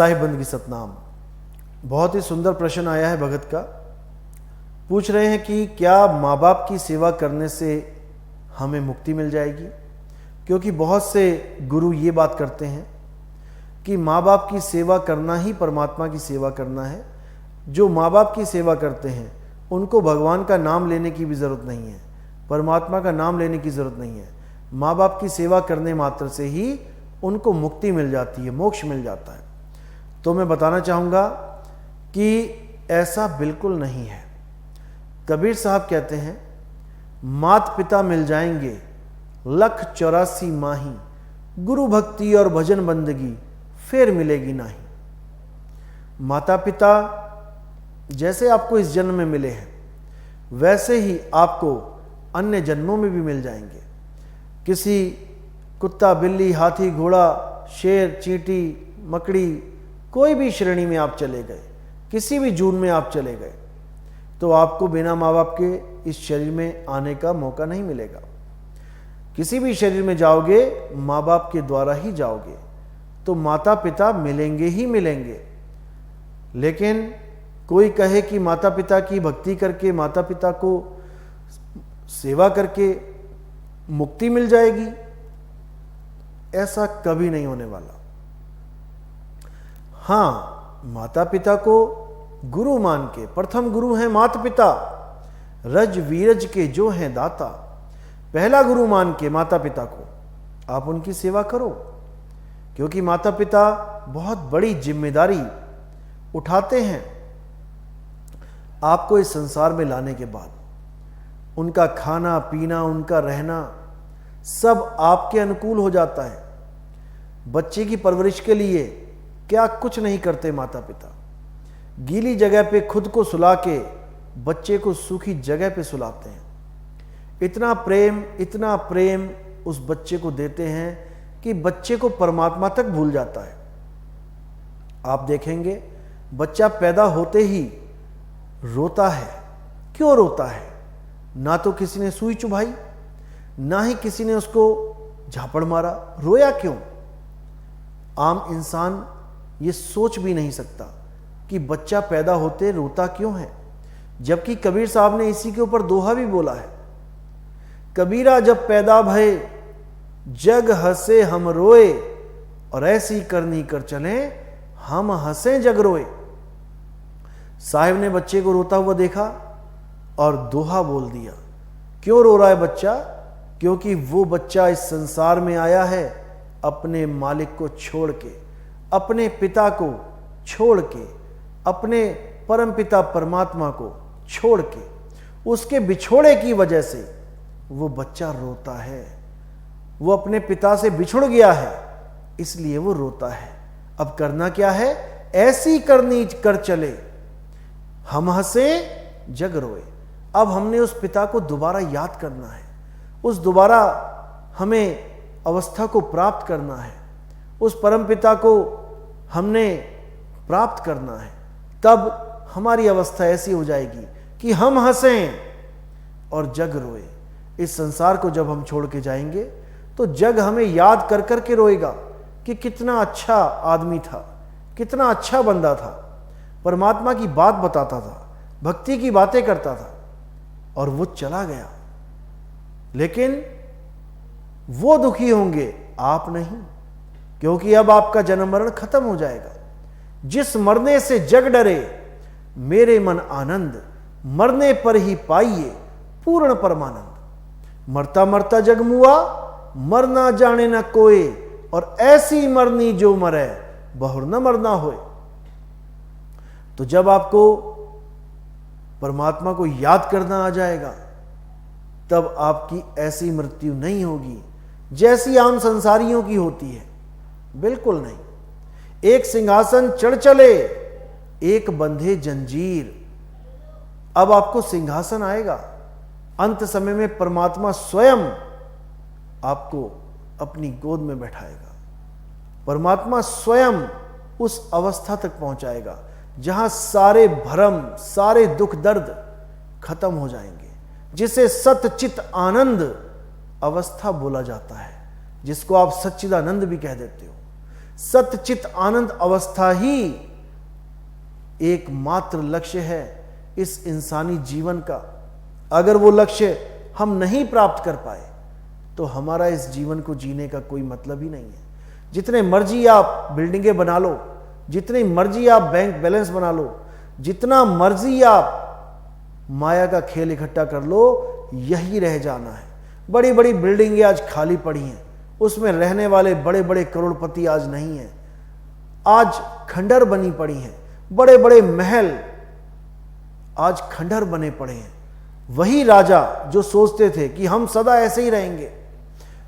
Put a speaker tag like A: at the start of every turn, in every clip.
A: साहिब बंदगी सतनाम। बहुत ही सुंदर प्रश्न आया है भगत का। पूछ रहे हैं कि क्या माँ बाप की सेवा करने से हमें मुक्ति मिल जाएगी, क्योंकि बहुत से गुरु ये बात करते हैं कि माँ बाप की सेवा करना ही परमात्मा की सेवा करना है। जो माँ बाप की सेवा करते हैं उनको भगवान का नाम लेने की भी ज़रूरत नहीं है, परमात्मा का नाम लेने की ज़रूरत नहीं है। माँ बाप की सेवा करने मात्र से ही उनको मुक्ति मिल जाती है, मोक्ष मिल जाता है। तो मैं बताना चाहूँगा कि ऐसा बिल्कुल नहीं है। कबीर साहब कहते हैं, मात पिता मिल जाएंगे 184 माही, गुरु भक्ति और भजन बंदगी फिर मिलेगी नहीं। माता पिता जैसे आपको इस जन्म में मिले हैं वैसे ही आपको अन्य जन्मों में भी मिल जाएंगे। किसी कुत्ता, बिल्ली, हाथी, घोड़ा, शेर, चींटी, मकड़ी, कोई भी श्रेणी में आप चले गए, किसी भी जून में आप चले गए, तो आपको बिना माँ बाप के इस शरीर में आने का मौका नहीं मिलेगा। किसी भी शरीर में जाओगे माँ बाप के द्वारा ही जाओगे, तो माता पिता मिलेंगे ही मिलेंगे। लेकिन कोई कहे कि माता पिता की भक्ति करके, माता पिता को सेवा करके मुक्ति मिल जाएगी, ऐसा कभी नहीं होने वाला। हाँ, माता पिता को गुरु मान के, प्रथम गुरु हैं माता पिता, रज वीरज के जो हैं दाता। पहला गुरु मान के माता पिता को आप उनकी सेवा करो, क्योंकि माता पिता बहुत बड़ी जिम्मेदारी उठाते हैं आपको इस संसार में लाने के बाद। उनका खाना पीना, उनका रहना सब आपके अनुकूल हो जाता है। बच्चे की परवरिश के लिए क्या कुछ नहीं करते माता पिता। गीली जगह पे खुद को सुला के बच्चे को सूखी जगह पे सुलाते हैं। इतना प्रेम उस बच्चे को देते हैं कि बच्चे को परमात्मा तक भूल जाता है। आप देखेंगे बच्चा पैदा होते ही रोता है। क्यों रोता है? ना तो किसी ने सुई चुभाई, ना ही किसी ने उसको झापड़ मारा। रोया क्यों? आम इंसान ये सोच भी नहीं सकता कि बच्चा पैदा होते रोता क्यों है, जबकि कबीर साहब ने इसी के ऊपर दोहा भी बोला है। कबीरा जब पैदा भये जग हंसे हम रोए, और ऐसी करनी कर चले हम हंसे जग रोए। साहिब ने बच्चे को रोता हुआ देखा और दोहा बोल दिया। क्यों रो रहा है बच्चा? क्योंकि वो बच्चा इस संसार में आया है अपने मालिक को छोड़ के, अपने पिता को छोड़ के, अपने परम पिता परमात्मा को छोड़ के। उसके बिछोड़े की वजह से वो बच्चा रोता है। वो अपने पिता से बिछुड़ गया है, इसलिए वो रोता है। अब करना क्या है? ऐसी करनी कर चले हम हंसे जग रोए। अब हमने उस पिता को दोबारा याद करना है, उस दोबारा हमें अवस्था को प्राप्त करना है, उस परम पिता को हमने प्राप्त करना है। तब हमारी अवस्था ऐसी हो जाएगी कि हम हंसें और जग रोए। इस संसार को जब हम छोड़ के जाएंगे तो जग हमें याद कर कर के रोएगा कि कितना अच्छा आदमी था, कितना अच्छा बंदा था, परमात्मा की बात बताता था, भक्ति की बातें करता था, और वो चला गया। लेकिन वो दुखी होंगे, आप नहीं, क्योंकि अब आपका जन्म मरण खत्म हो जाएगा। जिस मरने से जग डरे मेरे मन आनंद, मरने पर ही पाइए पूर्ण परमानंद। मरता मरता जग मुआ, मरना जाने न कोई, और ऐसी मरनी जो मरे बहुर न मरना होए। तो जब आपको परमात्मा को याद करना आ जाएगा, तब आपकी ऐसी मृत्यु नहीं होगी जैसी आम संसारियों की होती है। बिल्कुल नहीं। एक सिंहासन चढ़ चले, एक बंधे जंजीर। अब आपको सिंहासन आएगा। अंत समय में परमात्मा स्वयं आपको अपनी गोद में बैठाएगा। परमात्मा स्वयं उस अवस्था तक पहुंचाएगा जहां सारे भ्रम, सारे दुख दर्द खत्म हो जाएंगे, जिसे सतचित आनंद अवस्था बोला जाता है, जिसको आप सच्चिदानंद भी कह देते हो। सतचित आनंद अवस्था ही एकमात्र लक्ष्य है इस इंसानी जीवन का। अगर वो लक्ष्य हम नहीं प्राप्त कर पाए तो हमारा इस जीवन को जीने का कोई मतलब ही नहीं है। जितने मर्जी आप बिल्डिंगें बना लो, जितनी मर्जी आप बैंक बैलेंस बना लो, जितना मर्जी आप माया का खेल इकट्ठा कर लो, यही रह जाना है। बड़ी बड़ी बिल्डिंगें आज खाली पड़ी हैं, उसमें रहने वाले बड़े बड़े करोड़पति आज नहीं हैं, आज खंडर बनी पड़ी हैं। बड़े बड़े महल आज खंडर बने पड़े हैं। वही राजा जो सोचते थे कि हम सदा ऐसे ही रहेंगे,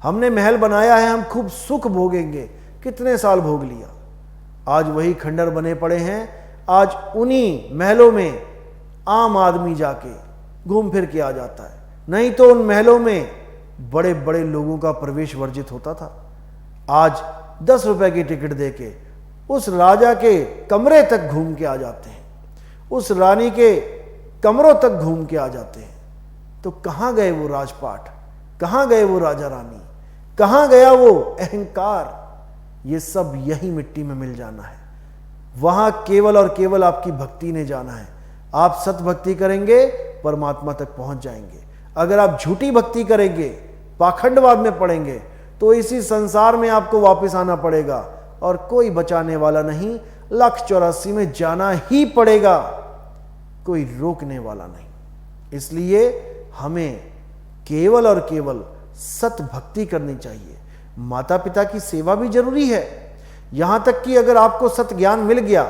A: हमने महल बनाया है, हम खूब सुख भोगेंगे, कितने साल भोग लिया, आज वही खंडर बने पड़े हैं। आज उन्हीं महलों में आम आदमी जाके घूम फिर के आ जाता है, नहीं तो उन महलों में बड़े बड़े लोगों का प्रवेश वर्जित होता था। आज 10 रुपए की टिकट देके उस राजा के कमरे तक घूम के आ जाते हैं, उस रानी के कमरों तक घूम के आ जाते हैं। तो कहां गए वो राजपाट, कहां गए वो राजा रानी, कहां गया वो अहंकार? ये सब यही मिट्टी में मिल जाना है। वहां केवल और केवल आपकी भक्ति ने जाना है। आप सत भक्ति करेंगे, परमात्मा तक पहुंच जाएंगे। अगर आप झूठी भक्ति करेंगे, पाखंडवाद में पड़ेंगे, तो इसी संसार में आपको वापस आना पड़ेगा और कोई बचाने वाला नहीं। 1,84,000 में जाना ही पड़ेगा, कोई रोकने वाला नहीं। इसलिए हमें केवल और केवल सत भक्ति करनी चाहिए। माता पिता की सेवा भी जरूरी है। यहां तक कि अगर आपको सत ज्ञान मिल गया,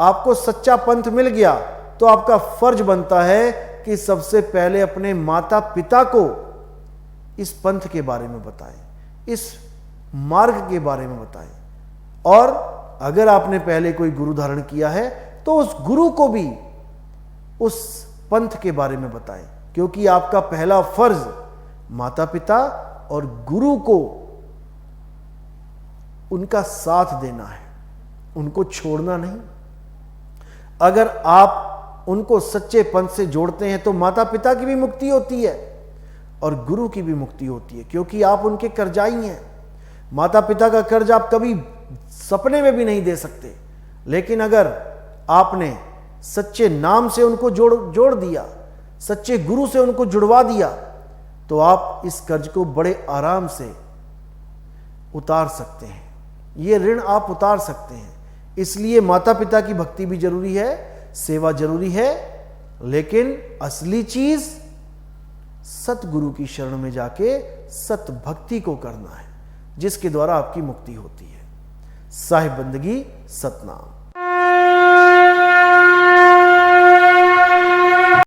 A: आपको सच्चा पंथ मिल गया, तो आपका फर्ज बनता है कि सबसे पहले अपने माता पिता को इस पंथ के बारे में बताएं, इस मार्ग के बारे में बताएं। और अगर आपने पहले कोई गुरु धारण किया है तो उस गुरु को भी उस पंथ के बारे में बताएं, क्योंकि आपका पहला फर्ज माता पिता और गुरु को उनका साथ देना है, उनको छोड़ना नहीं। अगर आप उनको सच्चे पंथ से जोड़ते हैं तो माता पिता की भी मुक्ति होती है और गुरु की भी मुक्ति होती है, क्योंकि आप उनके कर्जाई हैं। माता पिता का कर्ज आप कभी सपने में भी नहीं दे सकते, लेकिन अगर आपने सच्चे नाम से उनको जोड़ दिया, सच्चे गुरु से उनको जुड़वा दिया, तो आप इस कर्ज को बड़े आराम से उतार सकते हैं। ये ऋण आप उतार सकते हैं। इसलिए माता पिता की भक्ति भी जरूरी है, सेवा जरूरी है, लेकिन असली चीज सतगुरु की शरण में जाके सत भक्ति को करना है, जिसके द्वारा आपकी मुक्ति होती है। साहिब बंदगी सतनाम।